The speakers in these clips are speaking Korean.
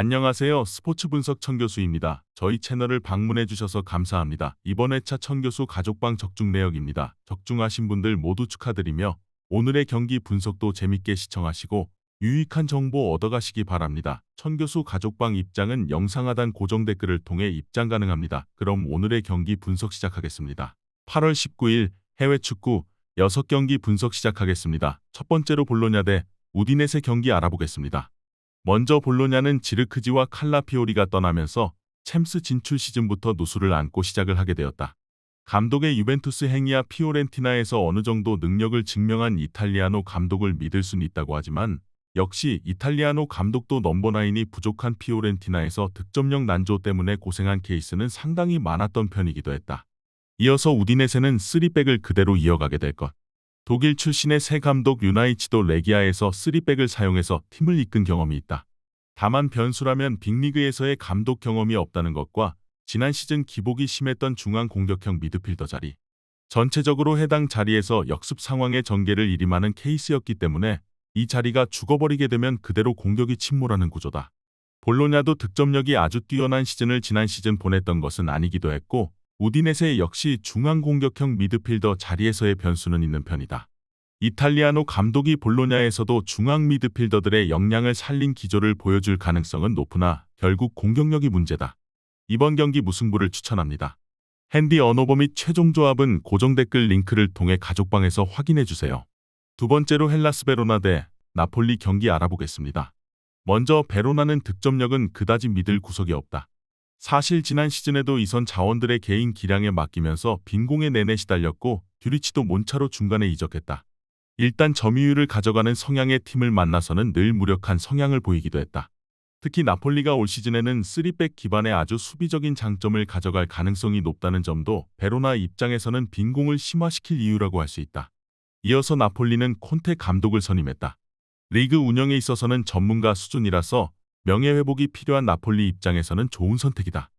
안녕하세요. 스포츠 분석 천교수입니다. 저희 채널을 방문해 주셔서 감사합니다. 이번 회차 천교수 가족방 적중 내역입니다. 적중하신 분들 모두 축하드리며 오늘의 경기 분석도 재밌게 시청하시고 유익한 정보 얻어가시기 바랍니다. 천교수 가족방 입장은 영상 하단 고정 댓글을 통해 입장 가능합니다. 그럼 오늘의 경기 분석 시작하겠습니다. 8월 19일 해외 축구 6경기 분석 시작하겠습니다. 첫 번째로 볼로냐 대 우디네세 경기 알아보겠습니다. 먼저 볼로냐는 지르크지와 칼라피오리가 떠나면서 챔스 진출 시즌부터 누수를 안고 시작을 하게 되었다. 감독의 유벤투스 행이야 피오렌티나에서 어느 정도 능력을 증명한 이탈리아노 감독을 믿을 수는 있다고 하지만 역시 이탈리아노 감독도 넘버9이 부족한 피오렌티나에서 득점력 난조 때문에 고생한 케이스는 상당히 많았던 편이기도 했다. 이어서 우디네세는 3백을 그대로 이어가게 될 것. 독일 출신의 새 감독 유나이치도 레기아에서 3백을 사용해서 팀을 이끈 경험이 있다. 다만 변수라면 빅리그에서의 감독 경험이 없다는 것과 지난 시즌 기복이 심했던 중앙 공격형 미드필더 자리. 전체적으로 해당 자리에서 역습 상황의 전개를 일임하는 케이스였기 때문에 이 자리가 죽어버리게 되면 그대로 공격이 침몰하는 구조다. 볼로냐도 득점력이 아주 뛰어난 시즌을 지난 시즌 보냈던 것은 아니기도 했고 우디네세 역시 중앙 공격형 미드필더 자리에서의 변수는 있는 편이다. 이탈리아노 감독이 볼로냐에서도 중앙 미드필더들의 역량을 살린 기조를 보여줄 가능성은 높으나 결국 공격력이 문제다. 이번 경기 무승부를 추천합니다. 핸디 언어버 및 최종 조합은 고정 댓글 링크를 통해 가족방에서 확인해주세요. 두 번째로 헬라스 베로나 대 나폴리 경기 알아보겠습니다. 먼저 베로나는 득점력은 그다지 믿을 구석이 없다. 사실 지난 시즌에도 이선 자원들의 개인 기량에 맡기면서 빈공에 내내 시달렸고 듀리치도 몬차로 중간에 이적했다. 일단 점유율을 가져가는 성향의 팀을 만나서는 늘 무력한 성향을 보이기도 했다. 특히 나폴리가 올 시즌에는 3백 기반의 아주 수비적인 장점을 가져갈 가능성이 높다는 점도 베로나 입장에서는 빈공을 심화시킬 이유라고 할 수 있다. 이어서 나폴리는 콘테 감독을 선임했다. 리그 운영에 있어서는 전문가 수준이라서 명예회복이 필요한 나폴리 입장에서는 좋은 선택이다.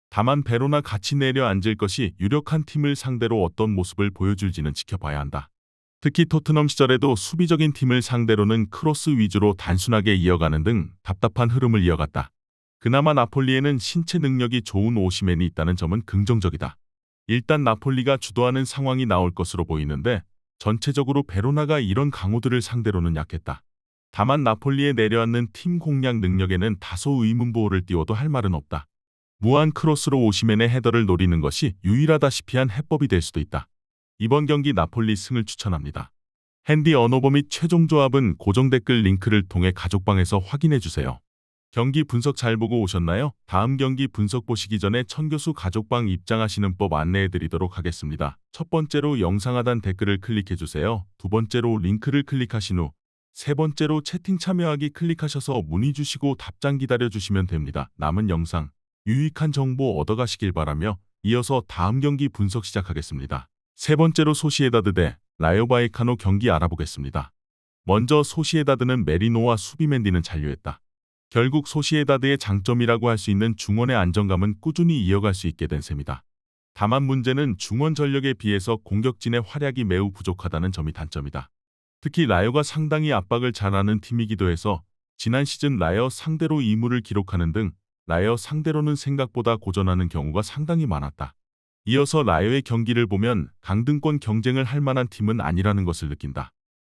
다만 베로나 같이 내려앉을 것이 유력한 팀을 상대로 어떤 모습을 보여줄지는 지켜봐야 한다. 특히 토트넘 시절에도 수비적인 팀을 상대로는 크로스 위주로 단순하게 이어가는 등 답답한 흐름을 이어갔다. 그나마 나폴리에는 신체 능력이 좋은 오시멘이 있다는 점은 긍정적이다. 일단 나폴리가 주도하는 상황이 나올 것으로 보이는데 전체적으로 베로나가 이런 강호들을 상대로는 약했다. 다만 나폴리에 내려앉는 팀 공략 능력에는 다소 의문부호를 띄워도 할 말은 없다. 무한 크로스로 오시멘의 헤더를 노리는 것이 유일하다시피 한 해법이 될 수도 있다. 이번 경기 나폴리 승을 추천합니다. 핸디 언어버 및 최종 조합은 고정 댓글 링크를 통해 가족방에서 확인해주세요. 경기 분석 잘 보고 오셨나요? 다음 경기 분석 보시기 전에 천교수 가족방 입장하시는 법 안내해드리도록 하겠습니다. 첫 번째로 영상 하단 댓글을 클릭해주세요. 두 번째로 링크를 클릭하신 후 세 번째로 채팅 참여하기 클릭하셔서 문의 주시고 답장 기다려주시면 됩니다. 남은 영상, 유익한 정보 얻어가시길 바라며 이어서 다음 경기 분석 시작하겠습니다. 세 번째로 소시에다드 대 라요 바이카노 경기 알아보겠습니다. 먼저 소시에다드는 메리노와 수비 맨디는 잔류했다. 결국 소시에다드의 장점이라고 할 수 있는 중원의 안정감은 꾸준히 이어갈 수 있게 된 셈이다. 다만 문제는 중원 전력에 비해서 공격진의 활약이 매우 부족하다는 점이 단점이다. 특히 라요가 상당히 압박을 잘하는 팀이기도 해서 지난 시즌 라요 상대로 이무를 기록하는 등 라요 상대로는 생각보다 고전하는 경우가 상당히 많았다. 이어서 라요의 경기를 보면 강등권 경쟁을 할 만한 팀은 아니라는 것을 느낀다.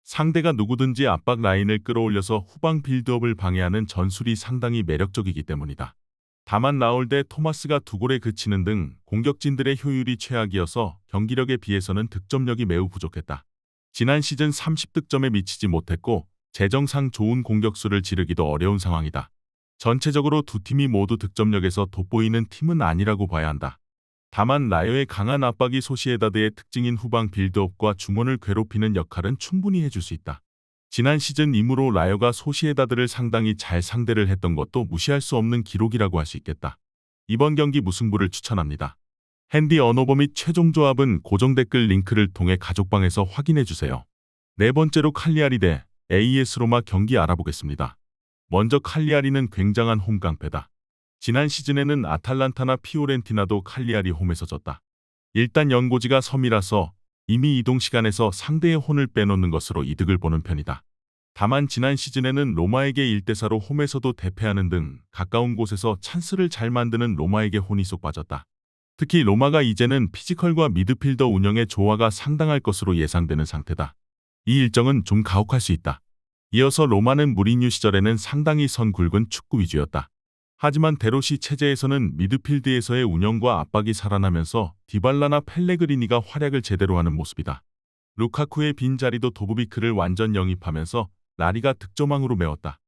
상대가 누구든지 압박 라인을 끌어올려서 후방 빌드업을 방해하는 전술이 상당히 매력적이기 때문이다. 다만 라울 대 토마스가 두 골에 그치는 등 공격진들의 효율이 최악이어서 경기력에 비해서는 득점력이 매우 부족했다. 지난 시즌 30득점에 미치지 못했고 재정상 좋은 공격수를 지르기도 어려운 상황이다. 전체적으로 두 팀이 모두 득점력에서 돋보이는 팀은 아니라고 봐야 한다. 다만 라요의 강한 압박이 소시에다드의 특징인 후방 빌드업과 중원을 괴롭히는 역할은 충분히 해줄 수 있다. 지난 시즌 이후로 라요가 소시에다드를 상당히 잘 상대를 했던 것도 무시할 수 없는 기록이라고 할 수 있겠다. 이번 경기 무승부를 추천합니다. 핸디 언어버 및 최종 조합은 고정 댓글 링크를 통해 가족방에서 확인해주세요. 네 번째로 칼리아리 대 AS 로마 경기 알아보겠습니다. 먼저 칼리아리는 굉장한 홈 깡패다. 지난 시즌에는 아탈란타나 피오렌티나도 칼리아리 홈에서 졌다. 일단 연고지가 섬이라서 이미 이동 시간에서 상대의 혼을 빼놓는 것으로 이득을 보는 편이다. 다만 지난 시즌에는 로마에게 1대4로 홈에서도 대패하는 등 가까운 곳에서 찬스를 잘 만드는 로마에게 혼이 쏙 빠졌다. 특히 로마가 이제는 피지컬과 미드필더 운영의 조화가 상당할 것으로 예상되는 상태다. 이 일정은 좀 가혹할 수 있다. 이어서 로마는 무리뉴 시절에는 상당히 선 굵은 축구 위주였다. 하지만 데로시 체제에서는 미드필드에서의 운영과 압박이 살아나면서 디발라나 펠레그리니가 활약을 제대로 하는 모습이다. 루카쿠의 빈자리도 도부비크를 완전 영입하면서 라리가 득점왕으로 메웠다.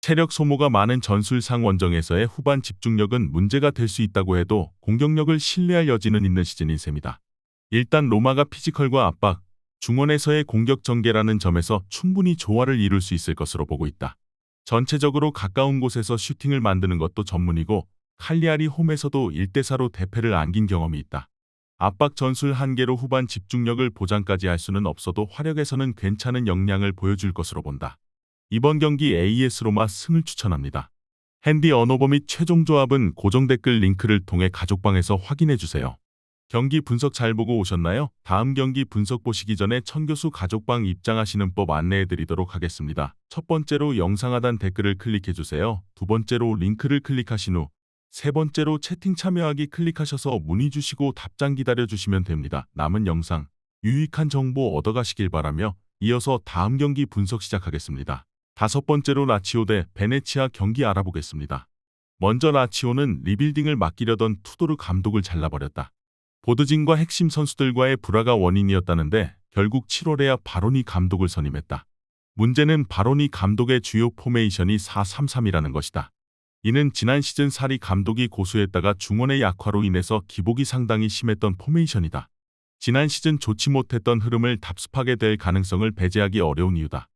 체력 소모가 많은 전술상 원정에서의 후반 집중력은 문제가 될 수 있다고 해도 공격력을 신뢰할 여지는 있는 시즌인 셈이다. 일단 로마가 피지컬과 압박, 중원에서의 공격 전개라는 점에서 충분히 조화를 이룰 수 있을 것으로 보고 있다. 전체적으로 가까운 곳에서 슈팅을 만드는 것도 전문이고 칼리아리 홈에서도 1대4로 대패를 안긴 경험이 있다. 압박 전술 한계로 후반 집중력을 보장까지 할 수는 없어도 화력에서는 괜찮은 역량을 보여줄 것으로 본다. 이번 경기 AS 로마 승을 추천합니다. 핸디 언어버 및 최종 조합은 고정 댓글 링크를 통해 가족방에서 확인해주세요. 경기 분석 잘 보고 오셨나요? 다음 경기 분석 보시기 전에 천교수 가족방 입장하시는 법 안내해드리도록 하겠습니다. 첫 번째로 영상 하단 댓글을 클릭해주세요. 두 번째로 링크를 클릭하신 후 세 번째로 채팅 참여하기 클릭하셔서 문의 주시고 답장 기다려주시면 됩니다. 남은 영상 유익한 정보 얻어가시길 바라며 이어서 다음 경기 분석 시작하겠습니다. 다섯 번째로 라치오 대 베네치아 경기 알아보겠습니다. 먼저 라치오는 리빌딩을 맡기려던 투도르 감독을 잘라버렸다. 보드진과 핵심 선수들과의 불화가 원인이었다는데 결국 7월에야 바로니 감독을 선임했다. 문제는 바로니 감독의 주요 포메이션이 4-3-3이라는 것이다. 이는 지난 시즌 사리 감독이 고수했다가 중원의 약화로 인해서 기복이 상당히 심했던 포메이션이다. 지난 시즌 좋지 못했던 흐름을 답습하게 될 가능성을 배제하기 어려운 이유다.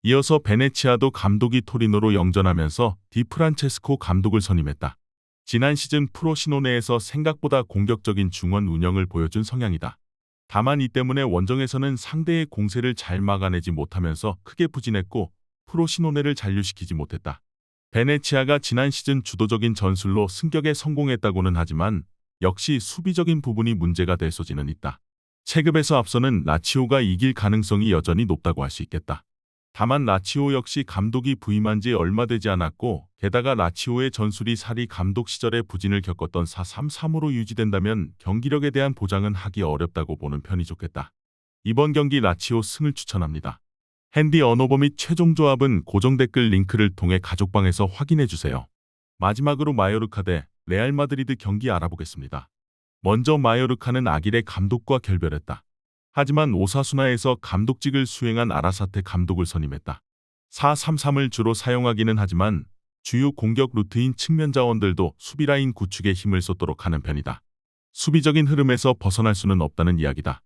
이어서 베네치아도 감독이 토리노로 영전하면서 디프란체스코 감독을 선임했다. 지난 시즌 프로시노네에서 생각보다 공격적인 중원 운영을 보여준 성향이다. 다만 이 때문에 원정에서는 상대의 공세를 잘 막아내지 못하면서 크게 부진했고 프로시노네를 잔류시키지 못했다. 베네치아가 지난 시즌 주도적인 전술로 승격에 성공했다고는 하지만 역시 수비적인 부분이 문제가 될 소지는 있다. 체급에서 앞서는 라치오가 이길 가능성이 여전히 높다고 할 수 있겠다. 다만 라치오 역시 감독이 부임한 지 얼마 되지 않았고 게다가 라치오의 전술이 사리 감독 시절에 부진을 겪었던 4-3-3으로 유지된다면 경기력에 대한 보장은 하기 어렵다고 보는 편이 좋겠다. 이번 경기 라치오 승을 추천합니다. 핸디 언어버 및 최종 조합은 고정 댓글 링크를 통해 가족방에서 확인해주세요. 마지막으로 마요르카 대 레알 마드리드 경기 알아보겠습니다. 먼저 마요르카는 아길의 감독과 결별했다. 하지만 오사수나에서 감독직을 수행한 아라사테 감독을 선임했다. 4-3-3을 주로 사용하기는 하지만 주요 공격 루트인 측면 자원들도 수비라인 구축에 힘을 쏟도록 하는 편이다. 수비적인 흐름에서 벗어날 수는 없다는 이야기다.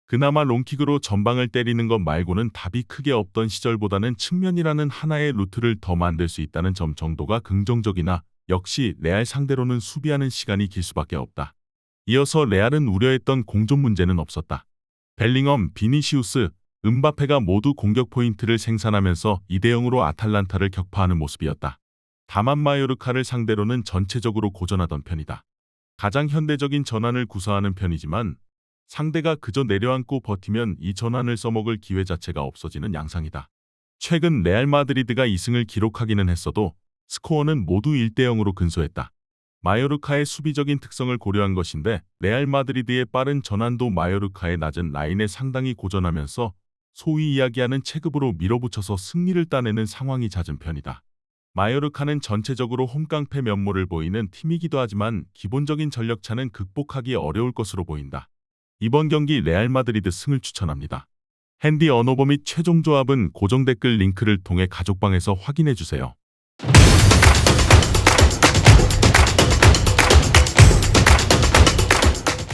그나마 롱킥으로 전방을 때리는 것 말고는 답이 크게 없던 시절보다는 측면이라는 하나의 루트를 더 만들 수 있다는 점 정도가 긍정적이나 역시 레알 상대로는 수비하는 시간이 길 수밖에 없다. 이어서 레알은 우려했던 공존 문제는 없었다. 벨링엄, 비니시우스, 음바페가 모두 공격 포인트를 생산하면서 2대0으로 아탈란타를 격파하는 모습이었다. 다만 마요르카를 상대로는 전체적으로 고전하던 편이다. 가장 현대적인 전환을 구사하는 편이지만 상대가 그저 내려앉고 버티면 이 전환을 써먹을 기회 자체가 없어지는 양상이다. 최근 레알 마드리드가 2승을 기록하기는 했어도 스코어는 모두 1대0으로 근소했다. 마요르카의 수비적인 특성을 고려한 것인데 레알 마드리드의 빠른 전환도 마요르카의 낮은 라인에 상당히 고전하면서 소위 이야기하는 체급으로 밀어붙여서 승리를 따내는 상황이 잦은 편이다. 마요르카는 전체적으로 홈깡패 면모를 보이는 팀이기도 하지만 기본적인 전력차는 극복하기 어려울 것으로 보인다. 이번 경기 레알 마드리드 승을 추천합니다. 핸디 언어버 및 최종 조합은 고정 댓글 링크를 통해 가족방에서 확인해주세요.